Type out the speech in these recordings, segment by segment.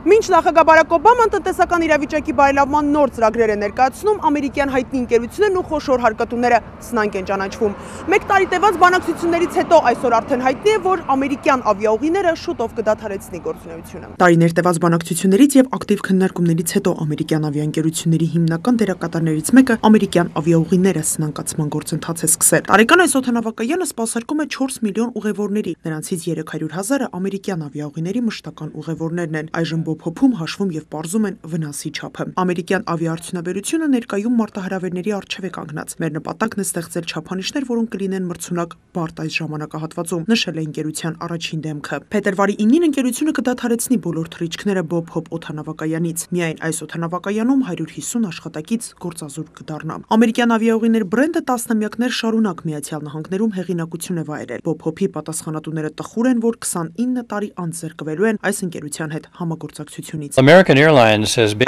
Մինչ նախագահ Բարակ Օբաման տնտեսական իրավիճակի բարելավման նոր ծրագրեր է ներկայացնում, ամերիկյան հայտնի ընկերություններն ու խոշոր հարկատուները սնանկ են ճանաչվում։ Մեկ տարի տևած բանակցություններից հետո այսօր արդեն հայտնի է, որ ամերիկյան ավիաուղիները շուտով կդադարեցնի գործունեությունը։ Տարիներ տևած բանակցություններից եւ ակտիվ քննարկումներից հետո ամերիկյան ավիաընկերությունների հիմնական դերակատարներից մեկը ամերիկյան ավիաուղիները սնանկացման գործընթաց է սկսել։ Տարեկան այս օդանավակայանը սպասարկում է 4 միլիոն ուղևորների, նրանցից 300,000-ը ամերիկյան ավիաուղիների մշտական ուղևորներն են։ Այժմ փոփում, հաշվում եւ պարզում են վնասի չափը։ Ամերիկյան ավիաարդյունաբերությունը ներկայում մարտահրավերների առջև է կանգնած։ Մեր նպատակն է ստեղծել չափանիշներ, որոնք կլինեն մրցունակ բարդ այս ժամանակահատվածում, նշել է ընկերության առաջին դեմքը։ Փետրվարի 9-ին ընկերությունը կդադարեցնի բոլոր թռիչքները Bob Hope օդանավակայանից։ Միայն այս օդանավակայանում 150 աշխատակից գործազուրկ կդառնա։ Ամերիկյան ավիաուղիներ բրենդը տասնամյակներ շարունակ Միացյալ Նահանգներում հեղինակություն է վայելել։ Bob Hope-ի պատասխանատուները տխուր են, որ 29 տարի անց զրկվելու են այս ընկերության հետ համագործակցությունից։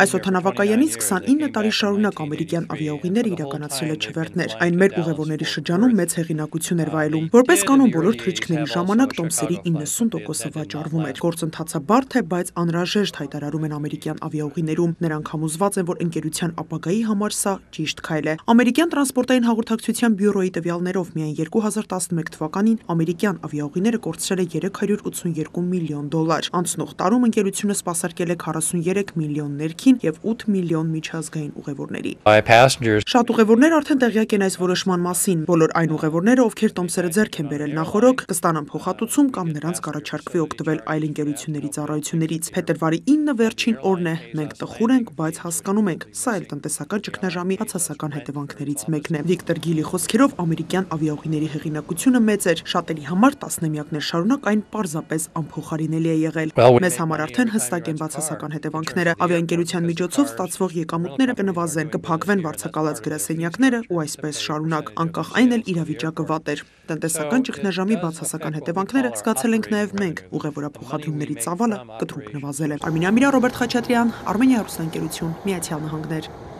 Այս օդանավակայանից 29 տարի շարունակ ամերիկյան ավիաուղիները իրականացրել է չվերթներ։ Այն մեր ուղևորների շրջանում մեծ հեղինակություն էր վայելում։ Որպես կանոն բոլոր թռիչքների ժամանակ տոմսերի 90%-ը վաճառվում էր։ Գործընթացը բարդ է, բայց անհրաժեշտ, հայտարարում են ամերիկյան ավիաուղիներում։ Նրանք համոզված են, որ ընկերության ապագայի համար սա ճիշտ քայլ է։ Ամերիկյան տրանսպորտային հաղորդակցության բյուրոյի տվյալներով միայն 2011 թվականին ամերիկյան ավիաուղիները կորցրել է $382 միլիոն։ Անցնող տարում ընկերությունը սպասարկել է 43 միլիոն ներքին եւ 8 միլիոն միջազգային ուղևորների։ Շատ ուղևորներ արդեն տեղյակ են այս որոշման մասին։ Բոլոր այն ուղևորները, ովքեր տոմսերը ձեռք են բերել նախօրոք, կստանան փոխհատուցում կամ նրանց կառաջարկվի օգտվել այլ ընկերությունների ծառայություններից։ Փետրվարի 9-ը վերջին օրն է։ Մենք տխուր ենք, բայց հասկանում ենք, սա էլ տնտեսական ճգնաժամի բացասական հետևանքներից մեկն է։ Վիկտոր Գիլի խոսքերով ամերիկյան ավիաուղիների հեղինակությունը մեծ էր։ Շատերի համար տասնամյակներ շարունակ այն պարզապես անփոխարինելի է եղել։ Մեզ համար արդեն հստակ են բացասական հետևանքները։ Ավիաընկերության միջոցով ստացվող եկամուտները կնվազեն, կփակվեն վարձակալած գրասենյակները ու այսպես շարունակ, անկախ այն էլ իրավիճակը վատ էր։ Տնտեսական ճգնաժամի բացասական հետևանքները զգացել ենք նաև մենք։ Ուղևորափոխադրումների ծավալը կտրուկ նվազել է։ Արմինե Ամիրյան, Ռոբերտ Խաչատրյան, Armenia հեռուստաընկերություն, Միացյալ Նահանգներ։